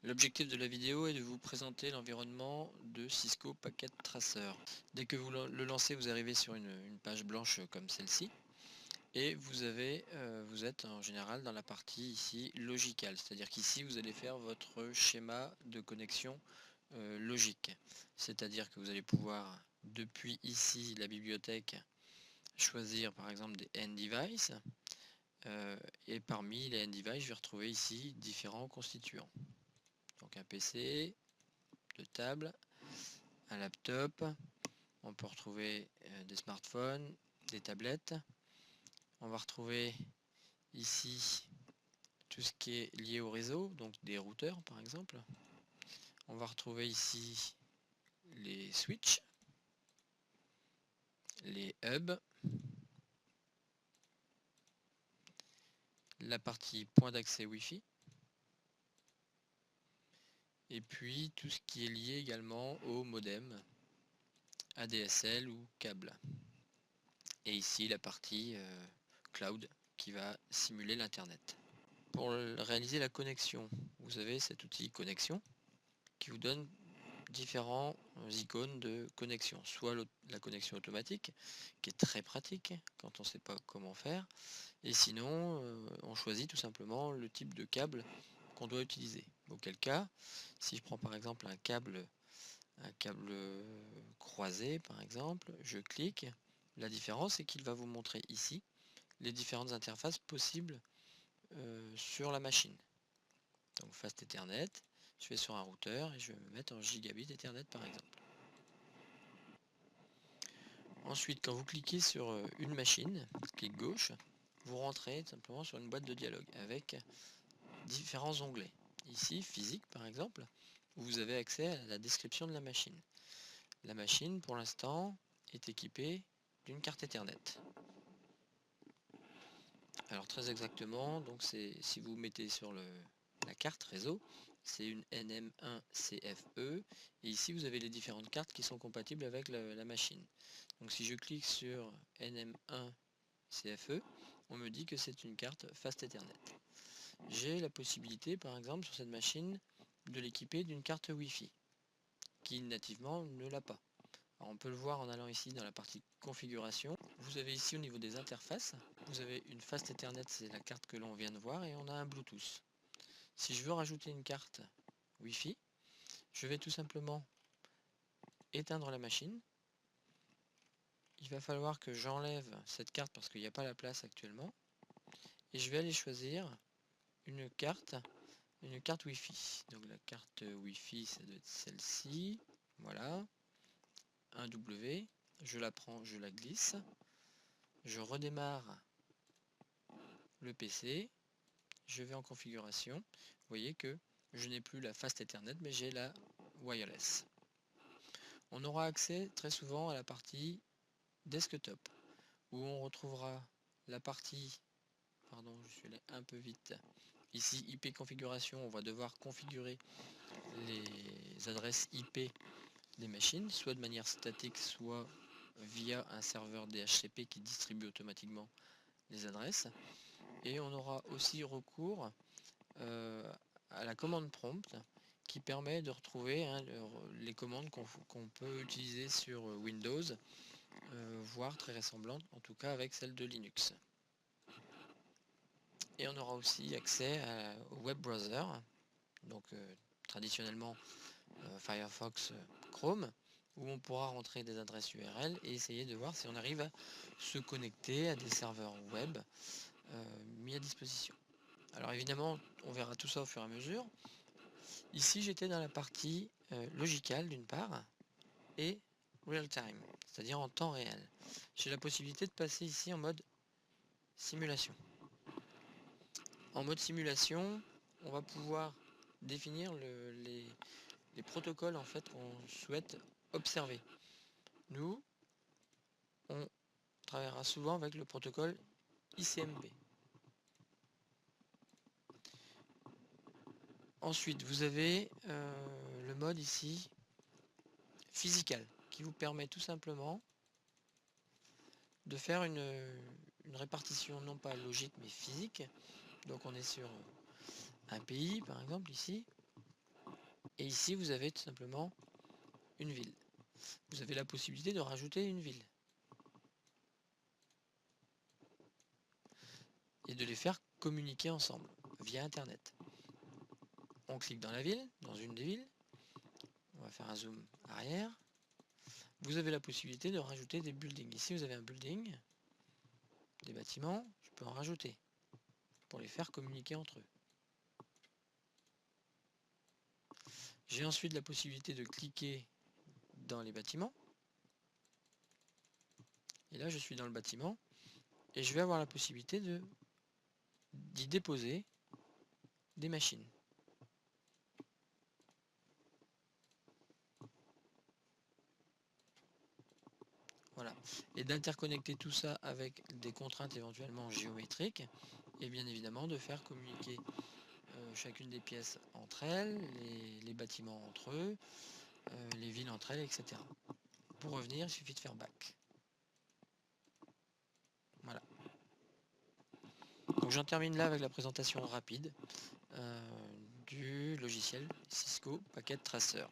L'objectif de la vidéo est de vous présenter l'environnement de Cisco Packet Tracer. Dès que vous le lancez, vous arrivez sur une page blanche comme celle-ci et vous êtes en général dans la partie ici logicale, c'est-à-dire qu'ici vous allez faire votre schéma de connexion logique, c'est-à-dire que vous allez pouvoir depuis ici la bibliothèque choisir par exemple des end devices et parmi les end devices je vais retrouver ici différents constituants. Donc un PC, de table, un laptop, on peut retrouver des smartphones, des tablettes. On va retrouver ici tout ce qui est lié au réseau, donc des routeurs par exemple. On va retrouver ici les switches, les hubs, la partie point d'accès Wi-Fi, et puis tout ce qui est lié également au modem, ADSL ou câble. Et ici la partie cloud qui va simuler l'internet. Pour réaliser la connexion, vous avez cet outil connexion qui vous donne différents icônes de connexion, soit la connexion automatique qui est très pratique quand on ne sait pas comment faire, et sinon on choisit tout simplement le type de câble qu'on doit utiliser, auquel cas si je prends par exemple un câble croisé par exemple, je clique, la différence c'est qu'il va vous montrer ici les différentes interfaces possibles sur la machine. Donc Fast Ethernet, je vais sur un routeur et je vais me mettre en gigabit Ethernet par exemple. Ensuite, quand vous cliquez sur une machine, clic gauche, vous rentrez simplement sur une boîte de dialogue avec différents onglets. Ici, physique par exemple, où vous avez accès à la description de la machine. La machine, pour l'instant, est équipée d'une carte Ethernet. Alors très exactement, donc c'est si vous mettez sur la carte réseau, c'est une NM1CFE, et ici vous avez les différentes cartes qui sont compatibles avec la machine. Donc si je clique sur NM1CFE, on me dit que c'est une carte Fast Ethernet. J'ai la possibilité par exemple sur cette machine de l'équiper d'une carte Wi-Fi, qui nativement ne l'a pas. Alors on peut le voir en allant ici dans la partie configuration. Vous avez ici au niveau des interfaces, vous avez une Fast Ethernet, c'est la carte que l'on vient de voir, et on a un Bluetooth. Si je veux rajouter une carte Wi-Fi, je vais tout simplement éteindre la machine. Il va falloir que j'enlève cette carte parce qu'il n'y a pas la place actuellement. Et je vais aller choisir une carte Wi-Fi. Donc la carte Wi-Fi, ça doit être celle-ci. Voilà. Un W. Je la prends, je la glisse. Je redémarre le PC. Je vais en configuration. Vous voyez que je n'ai plus la Fast Ethernet, mais j'ai la wireless. On aura accès très souvent à la partie desktop, où on retrouvera la partie, pardon, je suis allé un peu vite, ici IP configuration, on va devoir configurer les adresses IP des machines, soit de manière statique, soit via un serveur DHCP qui distribue automatiquement les adresses. Et on aura aussi recours à la commande prompt qui permet de retrouver les commandes qu'on peut utiliser sur Windows, voire très ressemblantes, en tout cas avec celle de Linux. Et on aura aussi accès au web browser, donc traditionnellement Firefox, Chrome, où on pourra rentrer des adresses URL et essayer de voir si on arrive à se connecter à des serveurs web mis à disposition. Alors évidemment, on verra tout ça au fur et à mesure. Ici, j'étais dans la partie logicale d'une part et real time, c'est-à-dire en temps réel. J'ai la possibilité de passer ici en mode simulation. En mode simulation, on va pouvoir définir les protocoles en fait qu'on souhaite observer. Nous, on travaillera souvent avec le protocole ICMP. Ensuite, vous avez le mode ici physical qui vous permet tout simplement de faire une répartition non pas logique mais physique. Donc on est sur un pays par exemple ici. Et ici, vous avez tout simplement une ville. Vous avez la possibilité de rajouter une ville. Et de les faire communiquer ensemble via Internet. On clique dans la ville, dans une des villes. On va faire un zoom arrière. Vous avez la possibilité de rajouter des buildings. Ici, vous avez un building, des bâtiments. Je peux en rajouter pour les faire communiquer entre eux. J'ai ensuite la possibilité de cliquer dans les bâtiments. Et là, je suis dans le bâtiment. Et je vais avoir la possibilité d'y déposer des machines. Voilà. Et d'interconnecter tout ça avec des contraintes éventuellement géométriques. Et bien évidemment de faire communiquer chacune des pièces entre elles, les bâtiments entre eux, les villes entre elles, etc. Pour revenir, il suffit de faire back. Voilà. Donc j'en termine là avec la présentation rapide du logiciel Cisco Packet Tracer.